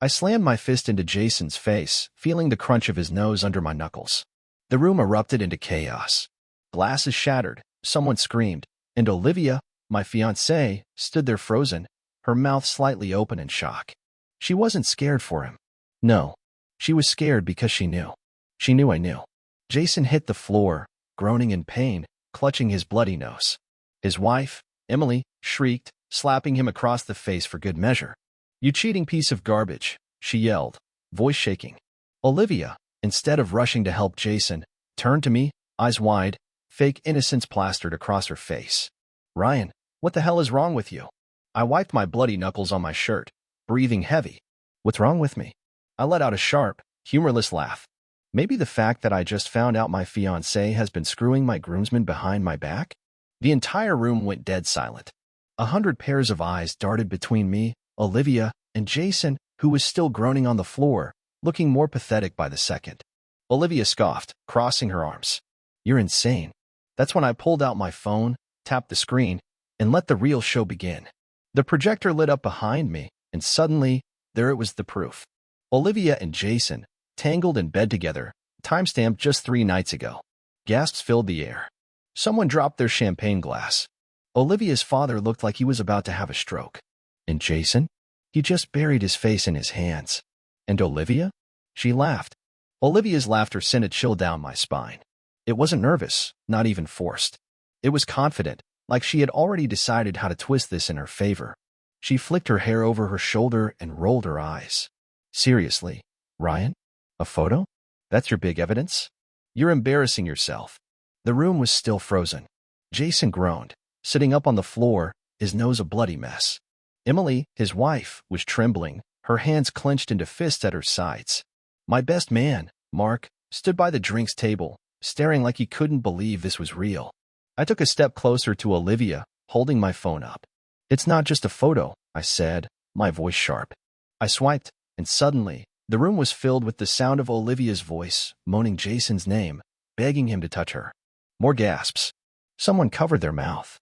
I slammed my fist into Jason's face, feeling the crunch of his nose under my knuckles. The room erupted into chaos. Glasses shattered, someone screamed, and Olivia, my fiancée, stood there frozen, her mouth slightly open in shock. She wasn't scared for him. No. She was scared because she knew. She knew I knew. Jason hit the floor, groaning in pain, clutching his bloody nose. His wife, Emily, shrieked, slapping him across the face for good measure. "You cheating piece of garbage," she yelled, voice shaking. Olivia, instead of rushing to help Jason, turned to me, eyes wide, fake innocence plastered across her face. "Ryan, what the hell is wrong with you?" I wiped my bloody knuckles on my shirt, breathing heavy. "What's wrong with me?" I let out a sharp, humorless laugh. Maybe the fact that I just found out my fiancé has been screwing my groomsmen behind my back? The entire room went dead silent. 100 pairs of eyes darted between me, Olivia, and Jason, who was still groaning on the floor, looking more pathetic by the second. Olivia scoffed, crossing her arms. "You're insane." That's when I pulled out my phone, tapped the screen, and let the real show begin. The projector lit up behind me, and suddenly, there it was, the proof. Olivia and Jason, tangled in bed together, timestamped just 3 nights ago. Gasps filled the air. Someone dropped their champagne glass. Olivia's father looked like he was about to have a stroke. And Jason? He just buried his face in his hands. And Olivia? She laughed. Olivia's laughter sent a chill down my spine. It wasn't nervous, not even forced. It was confident, like she had already decided how to twist this in her favor. She flicked her hair over her shoulder and rolled her eyes. "Seriously, Ryan? A photo? That's your big evidence? You're embarrassing yourself." The room was still frozen. Jason groaned, sitting up on the floor, his nose a bloody mess. Emily, his wife, was trembling, her hands clenched into fists at her sides. My best man, Mark, stood by the drinks table, staring like he couldn't believe this was real. I took a step closer to Olivia, holding my phone up. "It's not just a photo," I said, my voice sharp. I swiped, and suddenly, the room was filled with the sound of Olivia's voice, moaning Jason's name, begging him to touch her. More gasps. Someone covered their mouth.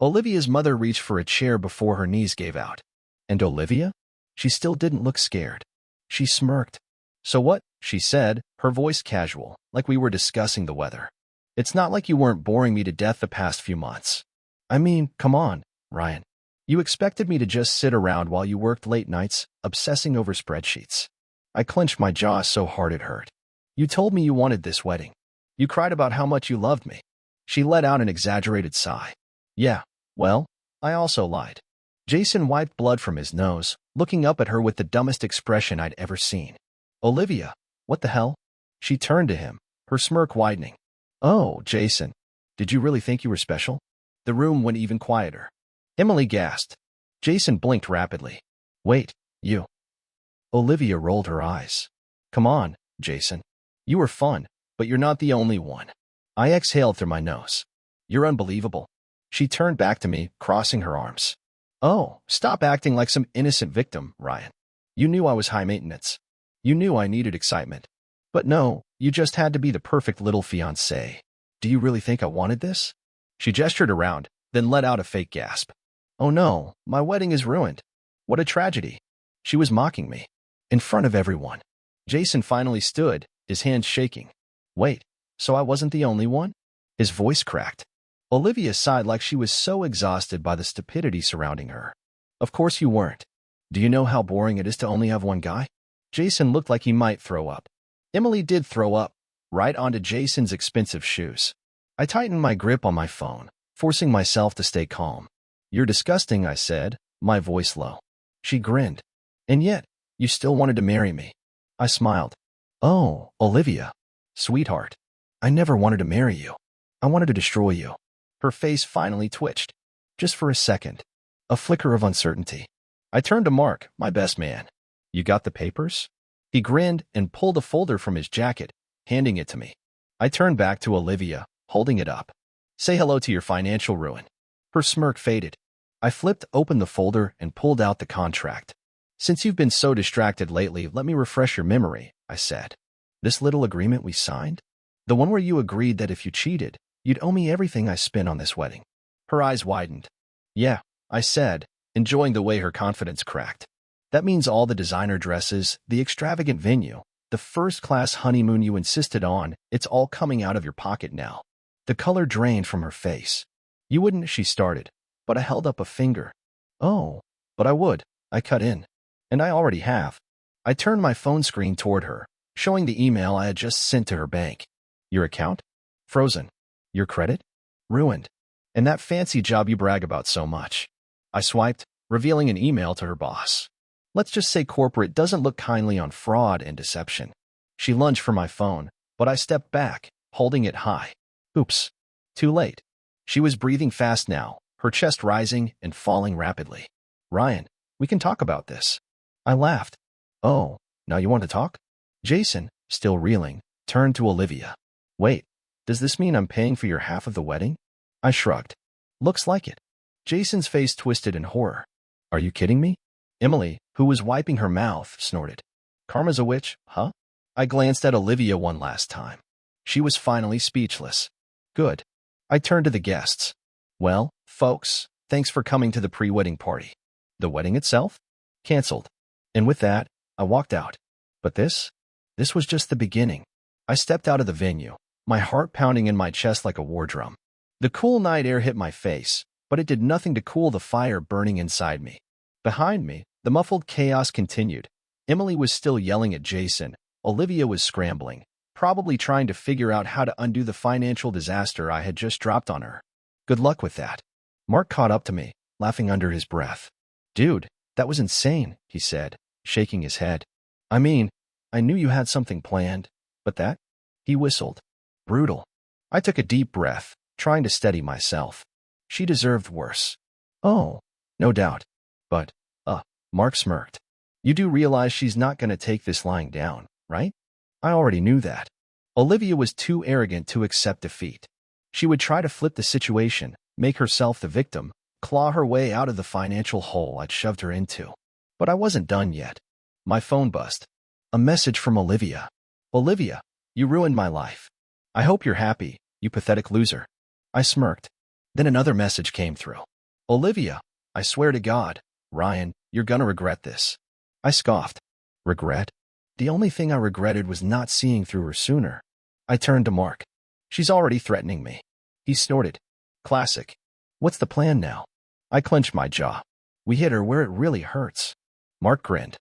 Olivia's mother reached for a chair before her knees gave out. And Olivia? She still didn't look scared. She smirked. "So what?" she said, her voice casual, like we were discussing the weather. "It's not like you weren't boring me to death the past few months. I mean, come on, Ryan. You expected me to just sit around while you worked late nights, obsessing over spreadsheets." I clenched my jaw so hard it hurt. "You told me you wanted this wedding. You cried about how much you loved me." She let out an exaggerated sigh. "Yeah, well, I also lied." Jason wiped blood from his nose, looking up at her with the dumbest expression I'd ever seen. "Olivia, what the hell?" She turned to him, her smirk widening. "Oh, Jason, did you really think you were special?" The room went even quieter. Emily gasped. Jason blinked rapidly. "Wait, you..." Olivia rolled her eyes. "Come on, Jason. You were fun, but you're not the only one." I exhaled through my nose. "You're unbelievable." She turned back to me, crossing her arms. "Oh, stop acting like some innocent victim, Ryan. You knew I was high maintenance. You knew I needed excitement. But no, you just had to be the perfect little fiancé. Do you really think I wanted this?" She gestured around, then let out a fake gasp. "Oh no, my wedding is ruined. What a tragedy." She was mocking me. In front of everyone. Jason finally stood, his hands shaking. "Wait, so I wasn't the only one?" His voice cracked. Olivia sighed like she was so exhausted by the stupidity surrounding her. "Of course you weren't. Do you know how boring it is to only have one guy?" Jason looked like he might throw up. Emily did throw up, right onto Jason's expensive shoes. I tightened my grip on my phone, forcing myself to stay calm. "You're disgusting," I said, my voice low. She grinned. "And yet, you still wanted to marry me." I smiled. "Oh, Olivia. Sweetheart. I never wanted to marry you. I wanted to destroy you." Her face finally twitched. Just for a second. A flicker of uncertainty. I turned to Mark, my best man. "You got the papers?" He grinned and pulled a folder from his jacket, handing it to me. I turned back to Olivia, holding it up. "Say hello to your financial ruin." Her smirk faded. I flipped open the folder and pulled out the contract. "Since you've been so distracted lately, let me refresh your memory," I said. "This little agreement we signed? The one where you agreed that if you cheated, you'd owe me everything I spent on this wedding." Her eyes widened. "Yeah," I said, enjoying the way her confidence cracked. That means all the designer dresses, the extravagant venue, the first-class honeymoon you insisted on, it's all coming out of your pocket now. The color drained from her face. You wouldn't, she started, but I held up a finger. Oh, but I would, I cut in. And I already have. I turned my phone screen toward her, showing the email I had just sent to her bank. Your account? Frozen. Your credit? Ruined. And that fancy job you brag about so much. I swiped, revealing an email to her boss. Let's just say corporate doesn't look kindly on fraud and deception. She lunged for my phone, but I stepped back, holding it high. Oops. Too late. She was breathing fast now, her chest rising and falling rapidly. Ryan, we can talk about this. I laughed. Oh, now you want to talk? Jason, still reeling, turned to Olivia. Wait, does this mean I'm paying for your half of the wedding? I shrugged. Looks like it. Jason's face twisted in horror. Are you kidding me? Emily, who was wiping her mouth, snorted. Karma's a witch, huh? I glanced at Olivia one last time. She was finally speechless. Good. I turned to the guests. Well, folks, thanks for coming to the pre-wedding party. The wedding itself? Cancelled. And with that, I walked out. But this was just the beginning. I stepped out of the venue, my heart pounding in my chest like a war drum. The cool night air hit my face, but it did nothing to cool the fire burning inside me. Behind me, the muffled chaos continued. Emily was still yelling at Jason. Olivia was scrambling, probably trying to figure out how to undo the financial disaster I had just dropped on her. Good luck with that. Mark caught up to me, laughing under his breath. Dude, that was insane, he said, shaking his head. I mean, I knew you had something planned, but that? He whistled. Brutal. I took a deep breath, trying to steady myself. She deserved worse. Oh, no doubt. But, Mark smirked. You do realize she's not going to take this lying down, right? I already knew that. Olivia was too arrogant to accept defeat. She would try to flip the situation, make herself the victim, claw her way out of the financial hole I'd shoved her into. But I wasn't done yet. My phone buzzed. A message from Olivia. Olivia, you ruined my life. I hope you're happy, you pathetic loser. I smirked. Then another message came through. Olivia, I swear to God, Ryan, you're gonna regret this. I scoffed. Regret? The only thing I regretted was not seeing through her sooner. I turned to Mark. She's already threatening me. He snorted. Classic. What's the plan now? I clenched my jaw. We hit her where it really hurts. Mark grinned.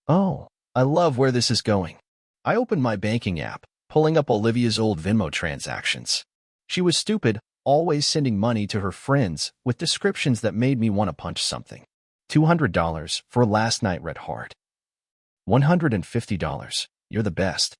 Oh, I love where this is going. I opened my banking app, pulling up Olivia's old Venmo transactions. She was stupid, always sending money to her friends with descriptions that made me want to punch something. $200 for last night read hard. $150, you're the best.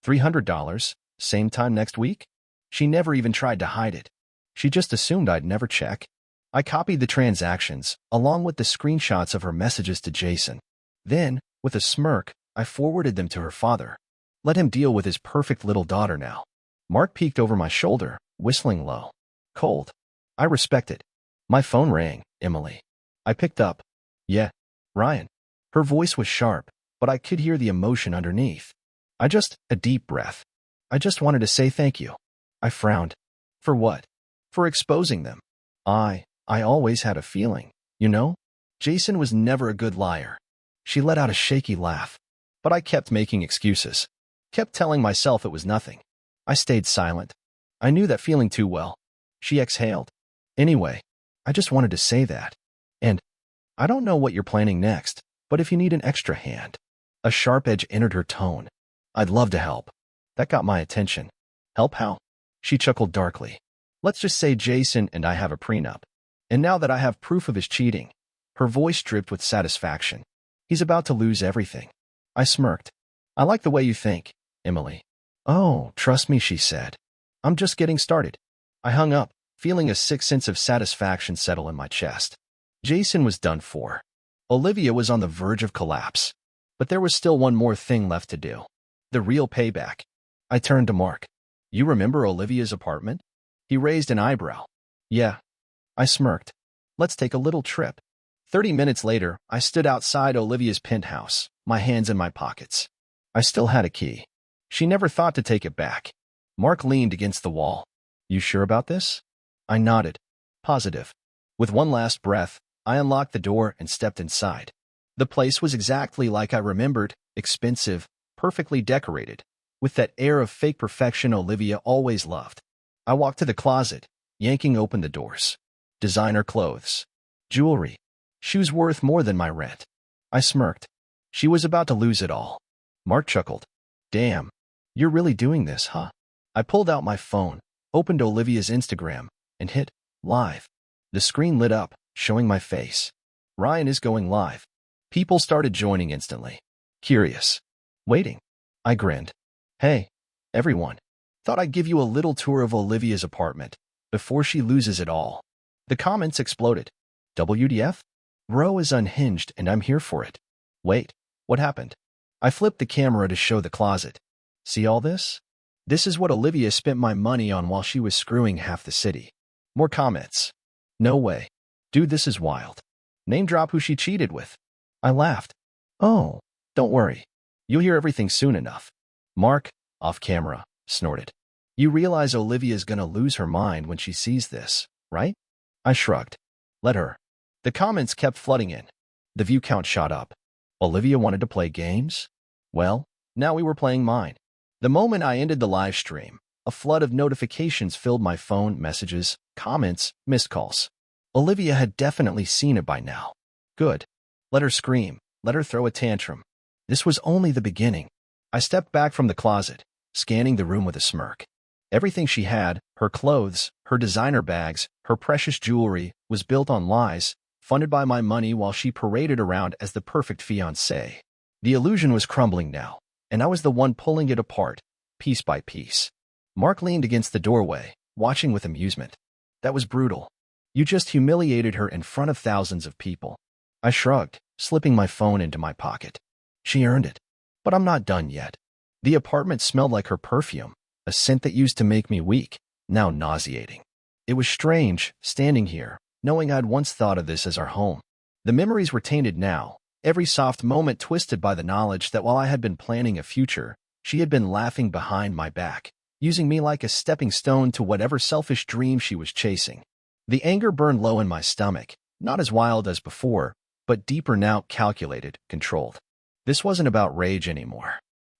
$300, same time next week? She never even tried to hide it. She just assumed I'd never check. I copied the transactions, along with the screenshots of her messages to Jason. Then, with a smirk, I forwarded them to her father. Let him deal with his perfect little daughter now. Mark peeked over my shoulder, whistling low. Cold. I respect it. My phone rang, Emily. I picked up. Yeah, Ryan. Her voice was sharp, but I could hear the emotion underneath. A deep breath. I just wanted to say thank you. I frowned. For what? For exposing them. I always had a feeling, you know? Jason was never a good liar. She let out a shaky laugh. But I kept making excuses. Kept telling myself it was nothing. I stayed silent. I knew that feeling too well. She exhaled. Anyway, I just wanted to say that. And I don't know what you're planning next, but if you need an extra hand. A sharp edge entered her tone. I'd love to help. That got my attention. Help how? She chuckled darkly. Let's just say Jason and I have a prenup. And now that I have proof of his cheating, her voice dripped with satisfaction. He's about to lose everything. I smirked. I like the way you think, Emily. Oh, trust me, she said. I'm just getting started. I hung up, feeling a sick sense of satisfaction settle in my chest. Jason was done for. Olivia was on the verge of collapse. But there was still one more thing left to do. The real payback. I turned to Mark. You remember Olivia's apartment? He raised an eyebrow. Yeah. I smirked. Let's take a little trip. 30 minutes later, I stood outside Olivia's penthouse, my hands in my pockets. I still had a key. She never thought to take it back. Mark leaned against the wall. You sure about this? I nodded. Positive. With one last breath, I unlocked the door and stepped inside. The place was exactly like I remembered, expensive, perfectly decorated, with that air of fake perfection Olivia always loved. I walked to the closet, yanking open the doors. Designer clothes, jewelry. She was worth more than my rent. I smirked. She was about to lose it all. Mark chuckled. Damn, you're really doing this, huh? I pulled out my phone, opened Olivia's Instagram, and hit live. The screen lit up, showing my face. Ryan is going live. People started joining instantly. Curious. Waiting. I grinned. Hey, everyone. Thought I'd give you a little tour of Olivia's apartment before she loses it all. The comments exploded. WTF? Bro is unhinged and I'm here for it. Wait, what happened? I flipped the camera to show the closet. See all this? This is what Olivia spent my money on while she was screwing half the city. More comments. No way. Dude, this is wild. Name drop who she cheated with. I laughed. Oh, don't worry. You'll hear everything soon enough. Mark, off camera, snorted. You realize Olivia's gonna lose her mind when she sees this, right? I shrugged. Let her. The comments kept flooding in. The view count shot up. Olivia wanted to play games? Well, now we were playing mine. The moment I ended the live stream, a flood of notifications filled my phone, messages, comments, missed calls. Olivia had definitely seen it by now. Good. Let her scream. Let her throw a tantrum. This was only the beginning. I stepped back from the closet, scanning the room with a smirk. Everything she had, her clothes, her designer bags, her precious jewelry, was built on lies, funded by my money while she paraded around as the perfect fiancée. The illusion was crumbling now, and I was the one pulling it apart, piece by piece. Mark leaned against the doorway, watching with amusement. That was brutal. You just humiliated her in front of thousands of people. I shrugged, slipping my phone into my pocket. She earned it. But I'm not done yet. The apartment smelled like her perfume, a scent that used to make me weak, now nauseating. It was strange, standing here, knowing I'd once thought of this as our home. The memories were tainted now, every soft moment twisted by the knowledge that while I had been planning a future, she had been laughing behind my back, using me like a stepping stone to whatever selfish dream she was chasing. The anger burned low in my stomach, not as wild as before, but deeper now, calculated, controlled. This wasn't about rage anymore.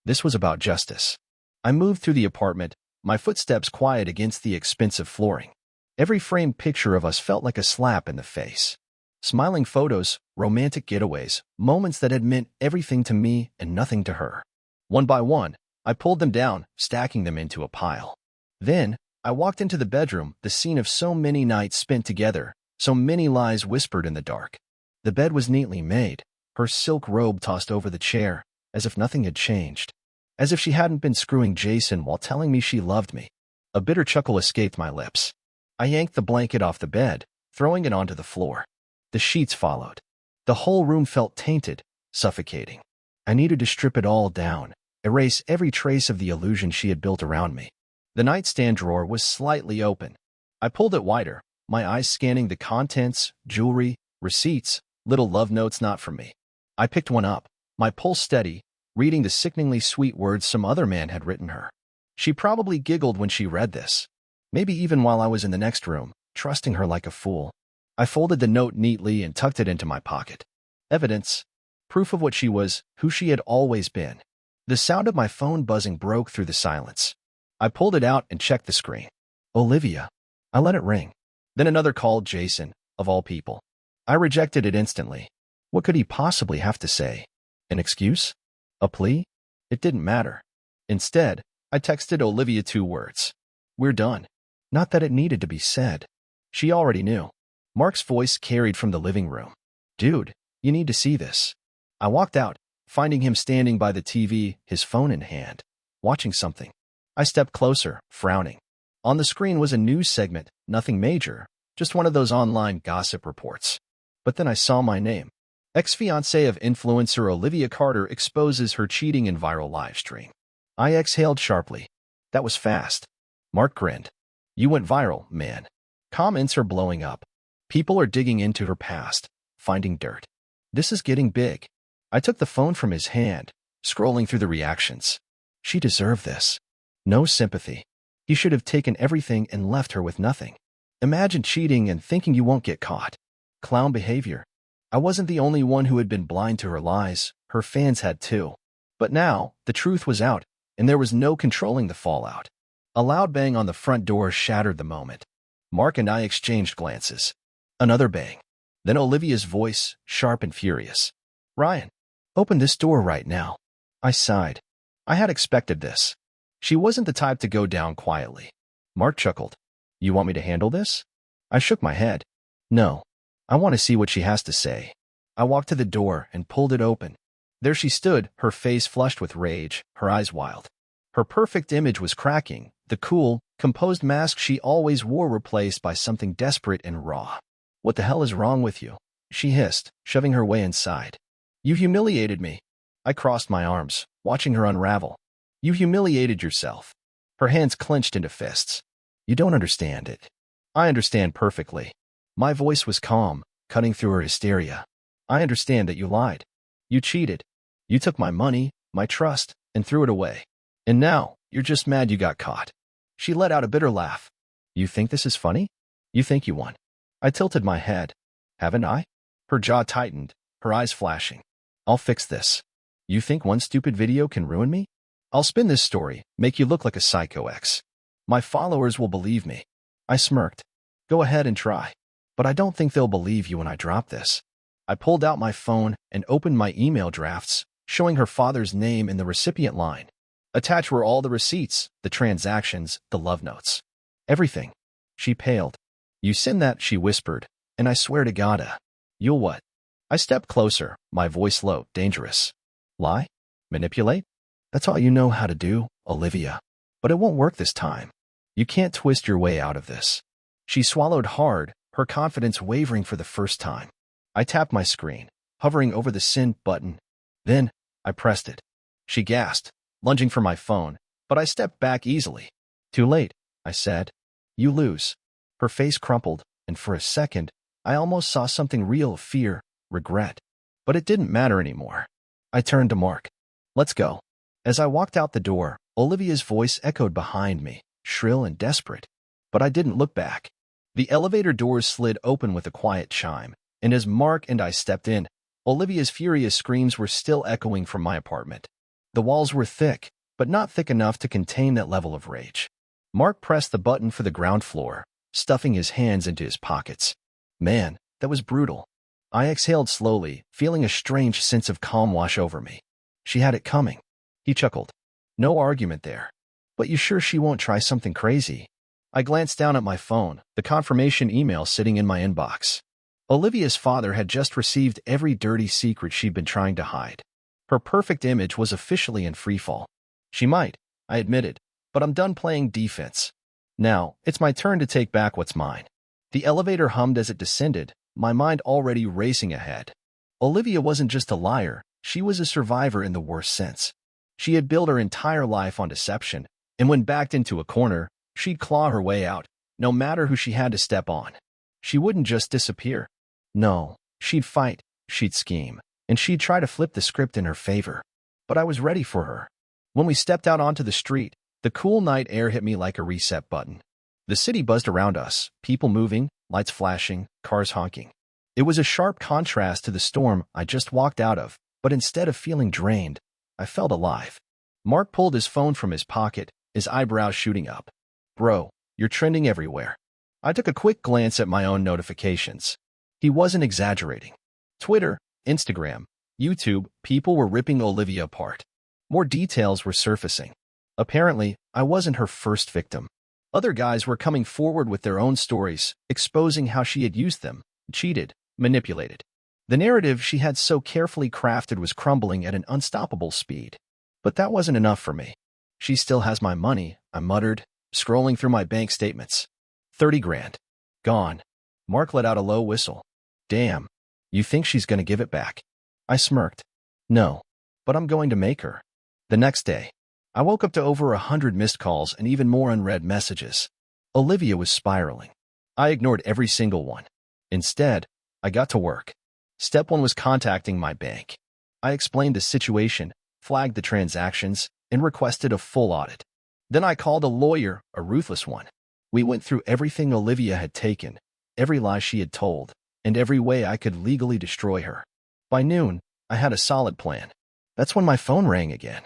This was about justice. I moved through the apartment, my footsteps quiet against the expensive flooring. Every framed picture of us felt like a slap in the face. Smiling photos, romantic getaways, moments that had meant everything to me and nothing to her. One by one, I pulled them down, stacking them into a pile. Then, I walked into the bedroom, the scene of so many nights spent together, so many lies whispered in the dark. The bed was neatly made, her silk robe tossed over the chair, as if nothing had changed. As if she hadn't been screwing Jason while telling me she loved me. A bitter chuckle escaped my lips. I yanked the blanket off the bed, throwing it onto the floor. The sheets followed. The whole room felt tainted, suffocating. I needed to strip it all down, erase every trace of the illusion she had built around me. The nightstand drawer was slightly open. I pulled it wider, my eyes scanning the contents, jewelry, receipts, little love notes not from me. I picked one up, my pulse steady, reading the sickeningly sweet words some other man had written her. She probably giggled when she read this. Maybe even while I was in the next room, trusting her like a fool. I folded the note neatly and tucked it into my pocket. Evidence. Proof of what she was, who she had always been. The sound of my phone buzzing broke through the silence. I pulled it out and checked the screen. Olivia. I let it ring. Then another call, Jason, of all people. I rejected it instantly. What could he possibly have to say? An excuse? A plea? It didn't matter. Instead, I texted Olivia 2 words. We're done. Not that it needed to be said. She already knew. Mark's voice carried from the living room. Dude, you need to see this. I walked out, finding him standing by the TV, his phone in hand, watching something. I stepped closer, frowning. On the screen was a news segment, nothing major, just one of those online gossip reports. But then I saw my name. Ex-fiancée of influencer Olivia Carter exposes her cheating in viral livestream. I exhaled sharply. That was fast. Mark grinned. You went viral, man. Comments are blowing up. People are digging into her past, finding dirt. This is getting big. I took the phone from his hand, scrolling through the reactions. She deserved this. No sympathy. He should have taken everything and left her with nothing. Imagine cheating and thinking you won't get caught. Clown behavior. I wasn't the only one who had been blind to her lies. Her fans had too. But now, the truth was out, and there was no controlling the fallout. A loud bang on the front door shattered the moment. Mark and I exchanged glances. Another bang. Then Olivia's voice, sharp and furious. "Ryan, open this door right now." I sighed. I had expected this. She wasn't the type to go down quietly. Mark chuckled. "You want me to handle this?" I shook my head. "No. I want to see what she has to say." I walked to the door and pulled it open. There she stood, her face flushed with rage, her eyes wild. Her perfect image was cracking, the cool, composed mask she always wore replaced by something desperate and raw. "What the hell is wrong with you?" she hissed, shoving her way inside. "You humiliated me." I crossed my arms, watching her unravel. "You humiliated yourself." Her hands clenched into fists. "You don't understand it." "I understand perfectly." My voice was calm, cutting through her hysteria. "I understand that you lied. You cheated. You took my money, my trust, and threw it away. And now, you're just mad you got caught." She let out a bitter laugh. "You think this is funny? You think you won?" I tilted my head. "Haven't I?" Her jaw tightened, her eyes flashing. "I'll fix this. You think one stupid video can ruin me? I'll spin this story, make you look like a psycho ex. My followers will believe me." I smirked. "Go ahead and try. But I don't think they'll believe you when I drop this." I pulled out my phone and opened my email drafts, showing her father's name in the recipient line. Attached were all the receipts, the transactions, the love notes. Everything. She paled. "You send that," she whispered, "and I swear to God, you'll what?" I stepped closer, my voice low, dangerous. "Lie? Manipulate? That's all you know how to do, Olivia. But it won't work this time. You can't twist your way out of this." She swallowed hard, her confidence wavering for the first time. I tapped my screen, hovering over the send button. Then, I pressed it. She gasped, lunging for my phone, but I stepped back easily. "Too late," I said. "You lose." Her face crumpled, and for a second, I almost saw something real of fear, regret. But it didn't matter anymore. I turned to Mark. "Let's go." As I walked out the door, Olivia's voice echoed behind me, shrill and desperate. But I didn't look back. The elevator doors slid open with a quiet chime, and as Mark and I stepped in, Olivia's furious screams were still echoing from my apartment. The walls were thick, but not thick enough to contain that level of rage. Mark pressed the button for the ground floor, stuffing his hands into his pockets. Man, that was brutal. I exhaled slowly, feeling a strange sense of calm wash over me. She had it coming. He chuckled. "No argument there. But you sure she won't try something crazy?" I glanced down at my phone, the confirmation email sitting in my inbox. Olivia's father had just received every dirty secret she'd been trying to hide. Her perfect image was officially in freefall. "She might," I admitted, "but I'm done playing defense. Now, it's my turn to take back what's mine." The elevator hummed as it descended, my mind already racing ahead. Olivia wasn't just a liar, she was a survivor in the worst sense. She had built her entire life on deception, and when backed into a corner, she'd claw her way out, no matter who she had to step on. She wouldn't just disappear. No, she'd fight, she'd scheme, and she'd try to flip the script in her favor. But I was ready for her. When we stepped out onto the street, the cool night air hit me like a reset button. The city buzzed around us, people moving, lights flashing, cars honking. It was a sharp contrast to the storm I just walked out of, but instead of feeling drained, I felt alive. Mark pulled his phone from his pocket, his eyebrows shooting up. "Bro, you're trending everywhere." I took a quick glance at my own notifications. He wasn't exaggerating. Twitter, Instagram, YouTube, people were ripping Olivia apart. More details were surfacing. Apparently, I wasn't her first victim. Other guys were coming forward with their own stories, exposing how she had used them, cheated, manipulated. The narrative she had so carefully crafted was crumbling at an unstoppable speed. But that wasn't enough for me. "She still has my money," I muttered, scrolling through my bank statements. 30 grand. Gone. Mark let out a low whistle. "Damn. You think she's going to give it back?" I smirked. "No. But I'm going to make her." The next day, I woke up to over 100 missed calls and even more unread messages. Olivia was spiraling. I ignored every single one. Instead, I got to work. Step 1 was contacting my bank. I explained the situation, flagged the transactions, and requested a full audit. Then I called a lawyer, a ruthless one. We went through everything Olivia had taken, every lie she had told, and every way I could legally destroy her. By noon, I had a solid plan. That's when my phone rang again.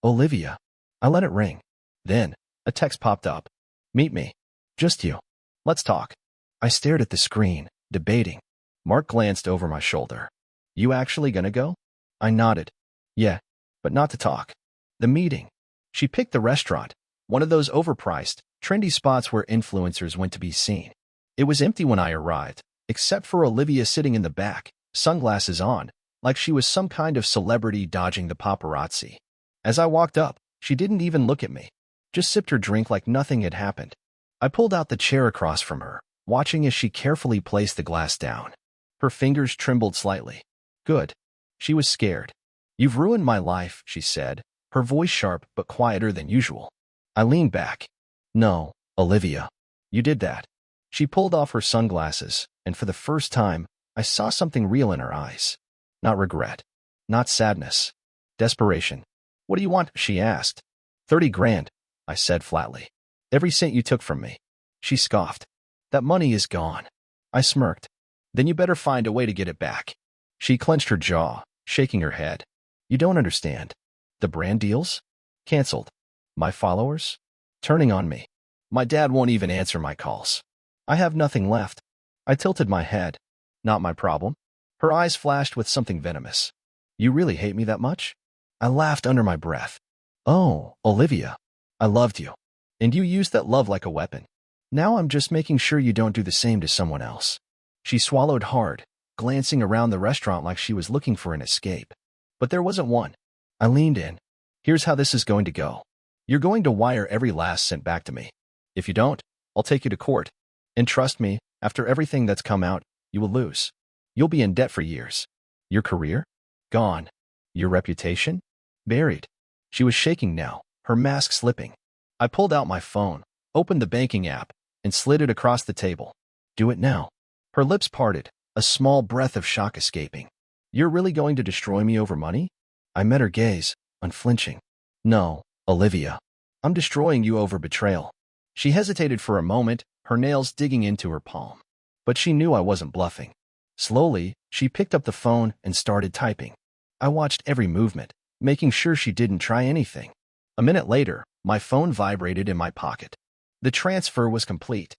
Olivia. I let it ring. Then, a text popped up. Meet me. Just you. Let's talk. I stared at the screen, debating. Mark glanced over my shoulder. You actually gonna go? I nodded. Yeah, but not to talk. The meeting. She picked the restaurant, one of those overpriced, trendy spots where influencers went to be seen. It was empty when I arrived, except for Olivia sitting in the back, sunglasses on, like she was some kind of celebrity dodging the paparazzi. As I walked up, she didn't even look at me, just sipped her drink like nothing had happened. I pulled out the chair across from her, watching as she carefully placed the glass down. Her fingers trembled slightly. Good. She was scared. You've ruined my life, she said, her voice sharp but quieter than usual. I leaned back. No, Olivia. You did that. She pulled off her sunglasses, and for the first time, I saw something real in her eyes. Not regret. Not sadness. Desperation. What do you want? She asked. 30 grand, I said flatly. Every cent you took from me. She scoffed. That money is gone. I smirked. Then you better find a way to get it back. She clenched her jaw, shaking her head. You don't understand. The brand deals? Cancelled. My followers? Turning on me. My dad won't even answer my calls. I have nothing left. I tilted my head. Not my problem. Her eyes flashed with something venomous. You really hate me that much? I laughed under my breath. Oh, Olivia. I loved you. And you used that love like a weapon. Now I'm just making sure you don't do the same to someone else. She swallowed hard, glancing around the restaurant like she was looking for an escape. But there wasn't one. I leaned in. Here's how this is going to go. You're going to wire every last cent back to me. If you don't, I'll take you to court. And trust me, after everything that's come out, you will lose. You'll be in debt for years. Your career? Gone. Your reputation? Buried. She was shaking now, her mask slipping. I pulled out my phone, opened the banking app, and slid it across the table. Do it now. Her lips parted, a small breath of shock escaping. You're really going to destroy me over money? I met her gaze, unflinching. No, Olivia. I'm destroying you over betrayal. She hesitated for a moment, her nails digging into her palm. But she knew I wasn't bluffing. Slowly, she picked up the phone and started typing. I watched every movement, making sure she didn't try anything. A minute later, my phone vibrated in my pocket. The transfer was complete.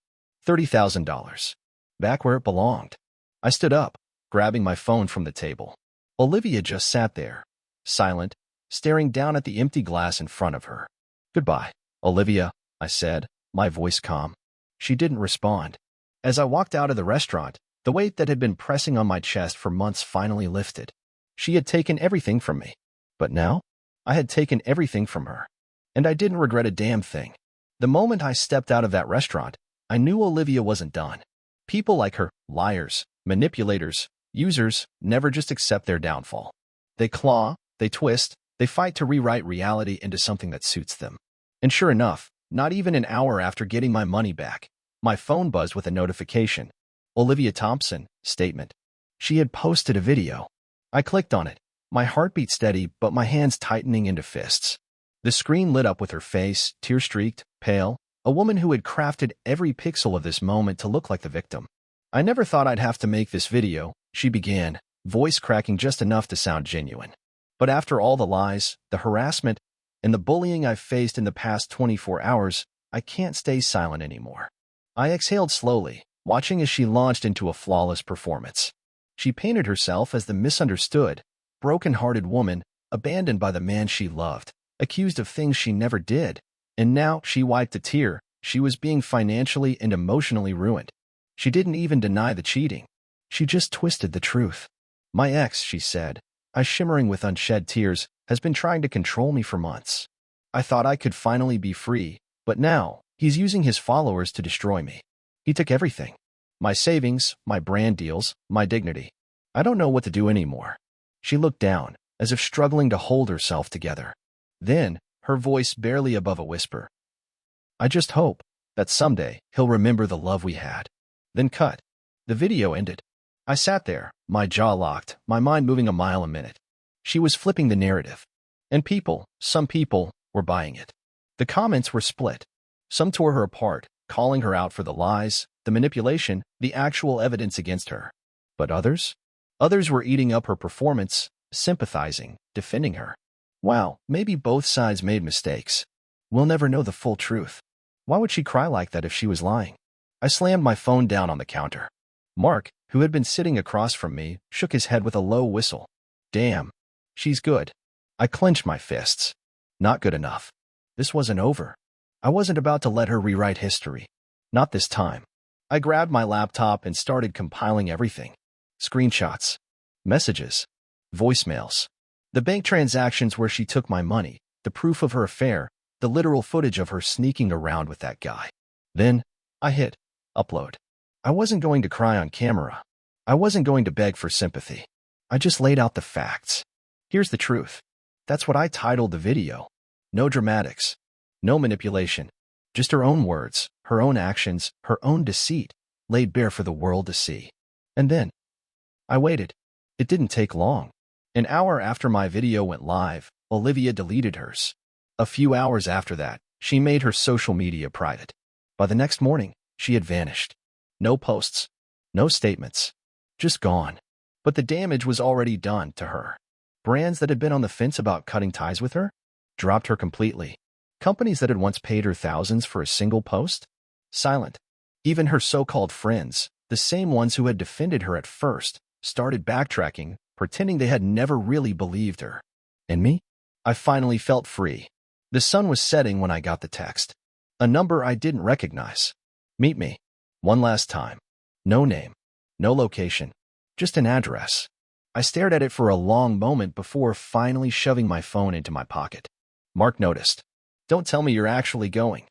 $30,000. Back where it belonged. I stood up, grabbing my phone from the table. Olivia just sat there, silent, staring down at the empty glass in front of her. Goodbye, Olivia, I said, my voice calm. She didn't respond. As I walked out of the restaurant, the weight that had been pressing on my chest for months finally lifted. She had taken everything from me. But now, I had taken everything from her. And I didn't regret a damn thing. The moment I stepped out of that restaurant, I knew Olivia wasn't done. People like her, liars, manipulators, users, never just accept their downfall. They claw, they twist, they fight to rewrite reality into something that suits them. And sure enough, not even an hour after getting my money back, my phone buzzed with a notification. Olivia Thompson, statement. She had posted a video. I clicked on it, my heartbeat steady but my hands tightening into fists. The screen lit up with her face, tear-streaked, pale, a woman who had crafted every pixel of this moment to look like the victim. I never thought I'd have to make this video, she began, voice cracking just enough to sound genuine. But after all the lies, the harassment, and the bullying I've faced in the past 24 hours, I can't stay silent anymore. I exhaled slowly, watching as she launched into a flawless performance. She painted herself as the misunderstood, broken-hearted woman, abandoned by the man she loved, accused of things she never did. And now she wiped a tear. She was being financially and emotionally ruined. She didn't even deny the cheating. She just twisted the truth. My ex, she said, eyes shimmering with unshed tears, has been trying to control me for months. I thought I could finally be free, but now he's using his followers to destroy me. He took everything. My savings, my brand deals, my dignity. I don't know what to do anymore. She looked down, as if struggling to hold herself together. Then, her voice barely above a whisper. I just hope that someday he'll remember the love we had. Then cut. The video ended. I sat there, my jaw locked, my mind moving a mile a minute. She was flipping the narrative. And people, some people, were buying it. The comments were split. Some tore her apart, calling her out for the lies, the manipulation, the actual evidence against her. But others? Others were eating up her performance, sympathizing, defending her. Wow, maybe both sides made mistakes. We'll never know the full truth. Why would she cry like that if she was lying? I slammed my phone down on the counter. Mark, who had been sitting across from me, shook his head with a low whistle. Damn. She's good. I clenched my fists. Not good enough. This wasn't over. I wasn't about to let her rewrite history. Not this time. I grabbed my laptop and started compiling everything. Screenshots. Messages. Voicemails. The bank transactions where she took my money, the proof of her affair, the literal footage of her sneaking around with that guy. Then, I hit upload. I wasn't going to cry on camera. I wasn't going to beg for sympathy. I just laid out the facts. Here's the truth. That's what I titled the video. No dramatics. No manipulation. Just her own words, her own actions, her own deceit, laid bare for the world to see. And then, I waited. It didn't take long. An hour after my video went live, Olivia deleted hers. A few hours after that, she made her social media private. By the next morning, she had vanished. No posts. No statements. Just gone. But the damage was already done to her. Brands that had been on the fence about cutting ties with her dropped her completely. Companies that had once paid her thousands for a single post? Silent. Even her so-called friends, the same ones who had defended her at first, started backtracking, pretending they had never really believed her. And me? I finally felt free. The sun was setting when I got the text. A number I didn't recognize. Meet me. One last time. No name. No location. Just an address. I stared at it for a long moment before finally shoving my phone into my pocket. Mark noticed. Don't tell me you're actually going.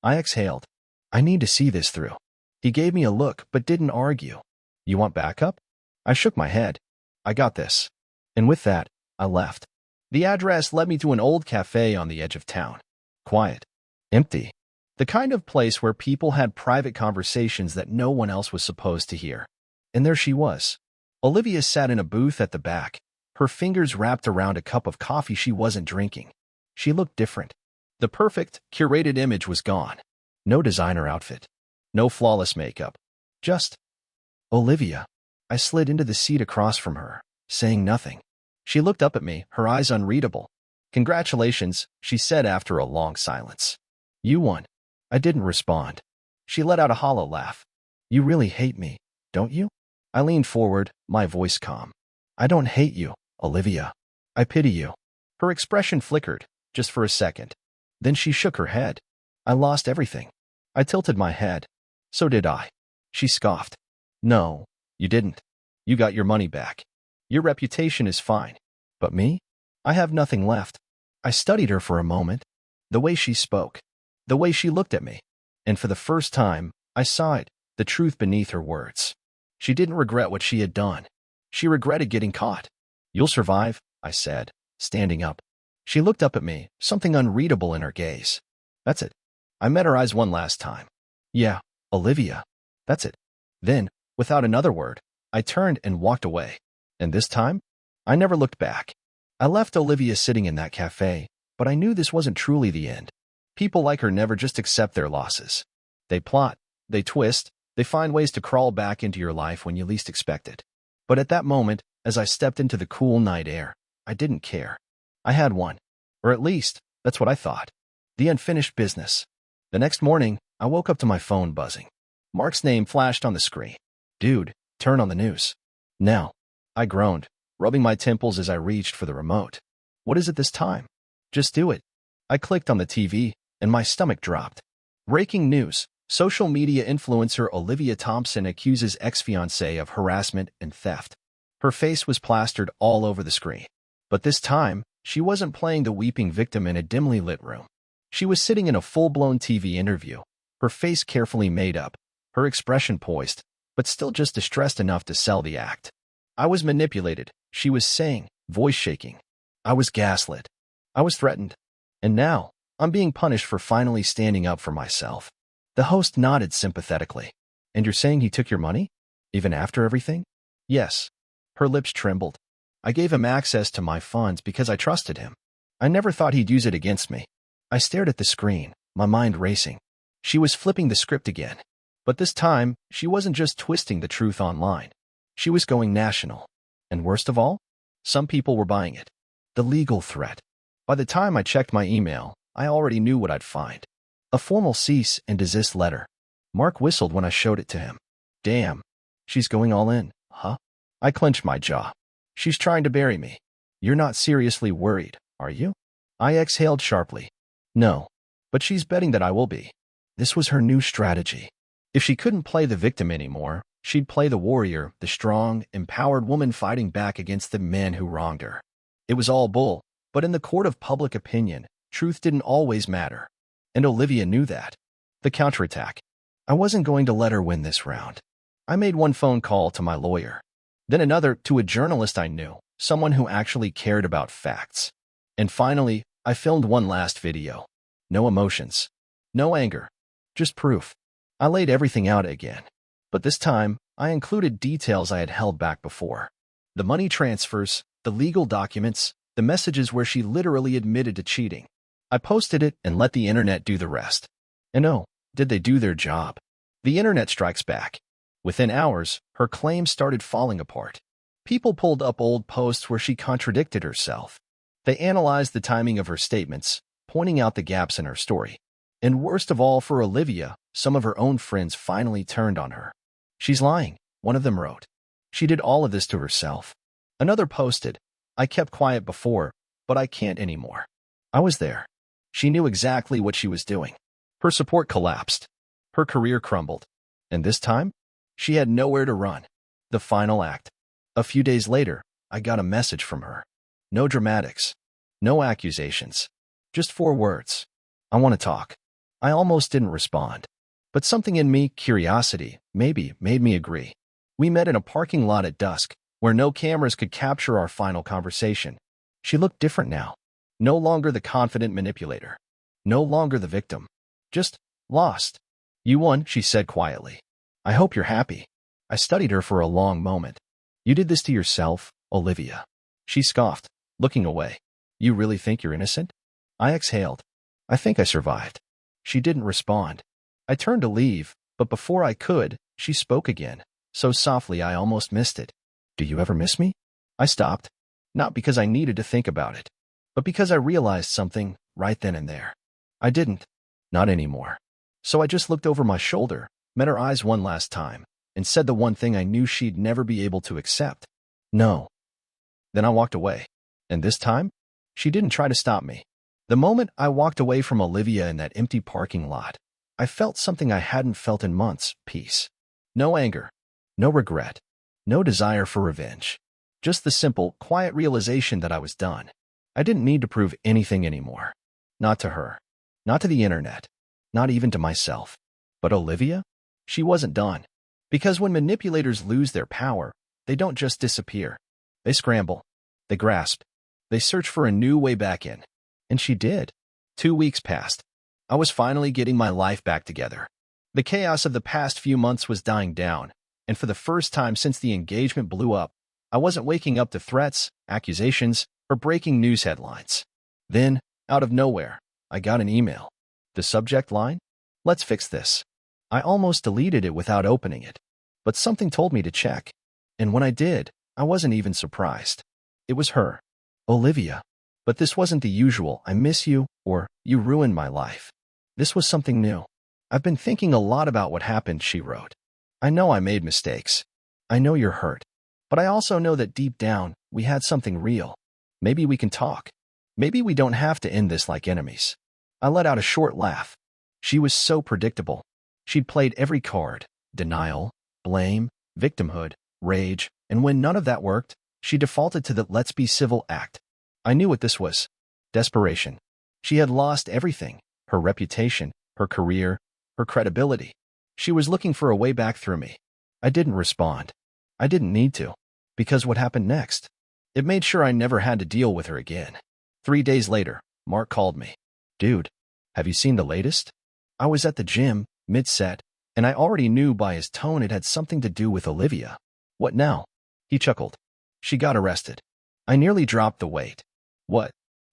I exhaled. I need to see this through. He gave me a look but didn't argue. You want backup? I shook my head. I got this. And with that, I left. The address led me to an old cafe on the edge of town. Quiet. Empty. The kind of place where people had private conversations that no one else was supposed to hear. And there she was. Olivia sat in a booth at the back, her fingers wrapped around a cup of coffee she wasn't drinking. She looked different. The perfect, curated image was gone. No designer outfit. No flawless makeup. Just Olivia. I slid into the seat across from her, saying nothing. She looked up at me, her eyes unreadable. Congratulations, she said after a long silence. You won. I didn't respond. She let out a hollow laugh. You really hate me, don't you? I leaned forward, my voice calm. I don't hate you, Olivia. I pity you. Her expression flickered, just for a second. Then she shook her head. I lost everything. I tilted my head. So did I. She scoffed. No, you didn't. You got your money back. Your reputation is fine. But me? I have nothing left. I studied her for a moment. The way she spoke. The way she looked at me. And for the first time, I saw it, the truth beneath her words. She didn't regret what she had done. She regretted getting caught. You'll survive, I said, standing up. She looked up at me, something unreadable in her gaze. That's it. I met her eyes one last time. Yeah, Olivia. That's it. Then, without another word, I turned and walked away. And this time, I never looked back. I left Olivia sitting in that cafe, but I knew this wasn't truly the end. People like her never just accept their losses. They plot, they twist, they find ways to crawl back into your life when you least expect it. But at that moment, as I stepped into the cool night air, I didn't care. I had one. Or at least, that's what I thought. The unfinished business. The next morning, I woke up to my phone buzzing. Mark's name flashed on the screen. Dude, turn on the news. Now. I groaned, rubbing my temples as I reached for the remote. What is it this time? Just do it. I clicked on the TV, and my stomach dropped. Breaking news. Social media influencer Olivia Thompson accuses ex-fiancé of harassment and theft. Her face was plastered all over the screen. But this time, she wasn't playing the weeping victim in a dimly lit room. She was sitting in a full-blown TV interview, her face carefully made up, her expression poised, but still just distressed enough to sell the act. I was manipulated, she was saying, voice shaking. I was gaslit. I was threatened. And now, I'm being punished for finally standing up for myself. The host nodded sympathetically. And you're saying he took your money? Even after everything? Yes. Her lips trembled. I gave him access to my funds because I trusted him. I never thought he'd use it against me. I stared at the screen, my mind racing. She was flipping the script again. But this time, she wasn't just twisting the truth online. She was going national. And worst of all, some people were buying it. The legal threat. By the time I checked my email, I already knew what I'd find. A formal cease and desist letter. Mark whistled when I showed it to him. Damn. She's going all in, huh? I clenched my jaw. She's trying to bury me. You're not seriously worried, are you? I exhaled sharply. No. But she's betting that I will be. This was her new strategy. If she couldn't play the victim anymore, she'd play the warrior, the strong, empowered woman fighting back against the men who wronged her. It was all bull, but in the court of public opinion, truth didn't always matter. And Olivia knew that. The counterattack. I wasn't going to let her win this round. I made one phone call to my lawyer, then another to a journalist I knew, someone who actually cared about facts. And finally, I filmed one last video. No emotions. No anger. Just proof. I laid everything out again. But this time, I included details I had held back before. The money transfers, the legal documents, the messages where she literally admitted to cheating. I posted it and let the internet do the rest. And oh, did they do their job? The internet strikes back. Within hours, her claims started falling apart. People pulled up old posts where she contradicted herself. They analyzed the timing of her statements, pointing out the gaps in her story. And worst of all for Olivia, some of her own friends finally turned on her. She's lying, one of them wrote. She did all of this to herself. Another posted, I kept quiet before, but I can't anymore. I was there. She knew exactly what she was doing. Her support collapsed. Her career crumbled. And this time, she had nowhere to run. The final act. A few days later, I got a message from her. No dramatics. No accusations. Just 4 words. I want to talk. I almost didn't respond. But something in me, curiosity, maybe, made me agree. We met in a parking lot at dusk, where no cameras could capture our final conversation. She looked different now. No longer the confident manipulator. No longer the victim. Just lost. You won, she said quietly. I hope you're happy. I studied her for a long moment. You did this to yourself, Olivia. She scoffed, looking away. You really think you're innocent? I exhaled. I think I survived. She didn't respond. I turned to leave, but before I could, she spoke again, so softly I almost missed it. Do you ever miss me? I stopped, not because I needed to think about it, but because I realized something right then and there. I didn't. Not anymore. So I just looked over my shoulder, met her eyes one last time, and said the one thing I knew she'd never be able to accept. No. Then I walked away. And this time, she didn't try to stop me. The moment I walked away from Olivia in that empty parking lot, I felt something I hadn't felt in months, peace. No anger. No regret. No desire for revenge. Just the simple, quiet realization that I was done. I didn't need to prove anything anymore. Not to her. Not to the internet. Not even to myself. But Olivia? She wasn't done. Because when manipulators lose their power, they don't just disappear. They scramble. They grasp. They search for a new way back in. And she did. 2 weeks passed. I was finally getting my life back together. The chaos of the past few months was dying down, and for the first time since the engagement blew up, I wasn't waking up to threats, accusations, or breaking news headlines. Then, out of nowhere, I got an email. The subject line? Let's fix this. I almost deleted it without opening it, but something told me to check. And when I did, I wasn't even surprised. It was her. Olivia. But this wasn't the usual, I miss you, or you ruined my life. This was something new. I've been thinking a lot about what happened, she wrote. I know I made mistakes. I know you're hurt. But I also know that deep down, we had something real. Maybe we can talk. Maybe we don't have to end this like enemies. I let out a short laugh. She was so predictable. She'd played every card: denial, blame, victimhood, rage, and when none of that worked, she defaulted to the let's be civil act. I knew what this was. Desperation. She had lost everything: her reputation, her career, her credibility. She was looking for a way back through me. I didn't respond. I didn't need to. Because what happened next? It made sure I never had to deal with her again. 3 days later, Mark called me. Dude, have you seen the latest? I was at the gym, mid-set, and I already knew by his tone it had something to do with Olivia. What now? He chuckled. She got arrested. I nearly dropped the weight. What?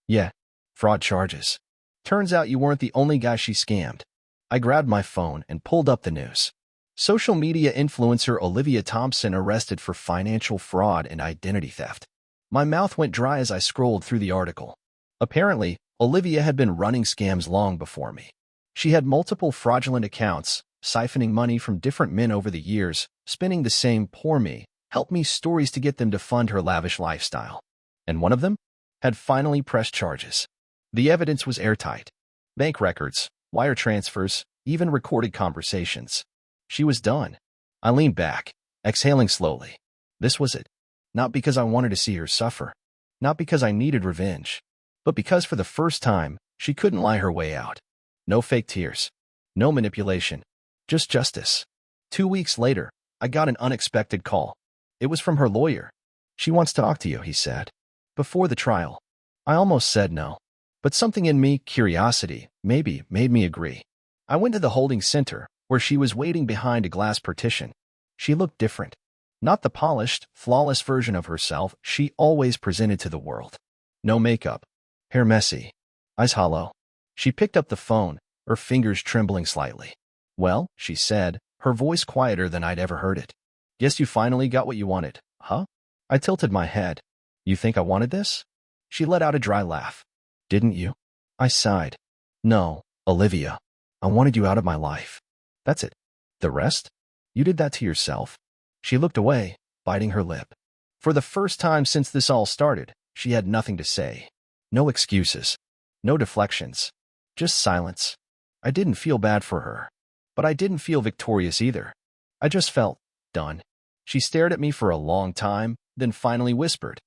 Yeah, fraud charges. Turns out you weren't the only guy she scammed. I grabbed my phone and pulled up the news. Social media influencer Olivia Thompson arrested for financial fraud and identity theft. My mouth went dry as I scrolled through the article. Apparently, Olivia had been running scams long before me. She had multiple fraudulent accounts, siphoning money from different men over the years, spinning the same "poor me, help me" stories to get them to fund her lavish lifestyle. And one of them had finally pressed charges. The evidence was airtight. Bank records, wire transfers, even recorded conversations. She was done. I leaned back, exhaling slowly. This was it. Not because I wanted to see her suffer. Not because I needed revenge. But because for the first time, she couldn't lie her way out. No fake tears. No manipulation. Just justice. 2 weeks later, I got an unexpected call. It was from her lawyer. "She wants to talk to you," he said. Before the trial, I almost said no. But something in me, curiosity, maybe, made me agree. I went to the holding center, where she was waiting behind a glass partition. She looked different. Not the polished, flawless version of herself she always presented to the world. No makeup. Hair messy. Eyes hollow. She picked up the phone, her fingers trembling slightly. "Well," she said, her voice quieter than I'd ever heard it. "Guess you finally got what you wanted, huh?" I tilted my head. "You think I wanted this?" She let out a dry laugh. "Didn't you?" I sighed. "No, Olivia. I wanted you out of my life. That's it. The rest? You did that to yourself." She looked away, biting her lip. For the first time since this all started, she had nothing to say. No excuses. No deflections. Just silence. I didn't feel bad for her. But I didn't feel victorious either. I just felt done. She stared at me for a long time, then finally whispered,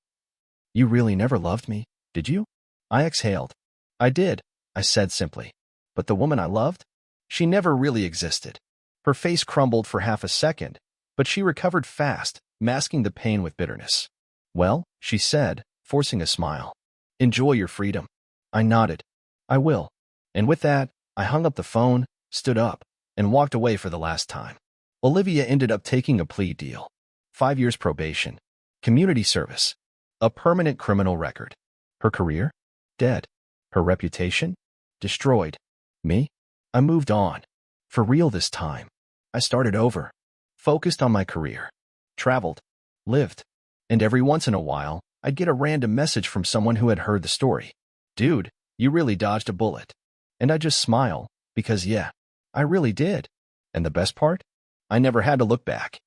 "You really never loved me, did you?" I exhaled. "I did," I said simply. "But the woman I loved? She never really existed." Her face crumbled for half a second, but she recovered fast, masking the pain with bitterness. "Well," she said, forcing a smile. "Enjoy your freedom." I nodded. "I will." And with that, I hung up the phone, stood up, and walked away for the last time. Olivia ended up taking a plea deal. 5 years probation. Community service. A permanent criminal record. Her career? Dead. Her reputation? Destroyed. Me? I moved on. For real this time. I started over. Focused on my career. Traveled. Lived. And every once in a while, I'd get a random message from someone who had heard the story. "Dude, you really dodged a bullet." And I'd just smile, because yeah, I really did. And the best part? I never had to look back.